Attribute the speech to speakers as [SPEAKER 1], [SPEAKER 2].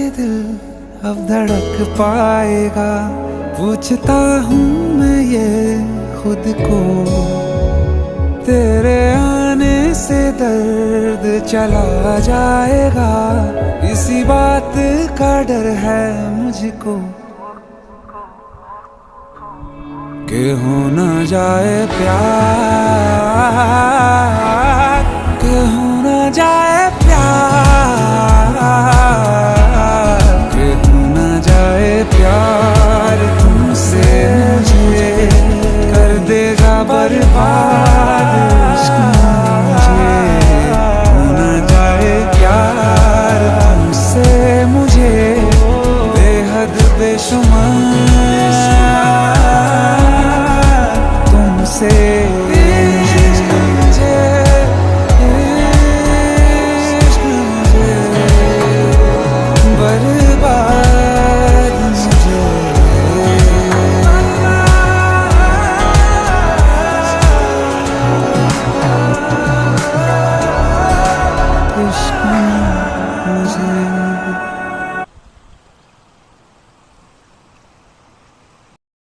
[SPEAKER 1] दिल अब धड़क पाएगा, पूछता हूँ मैं ये खुद को। तेरे आने से दर्द चला जाएगा, इसी बात का डर है मुझको कि हो न जाए प्यार, कि हो न जाए प्यार, कि हो न जाए प्यार तुमसे मुझे, कर देगा बर्बाद इश्क मुझे। हो न जाए प्यार तुमसे मुझे, बेहद बेशुमार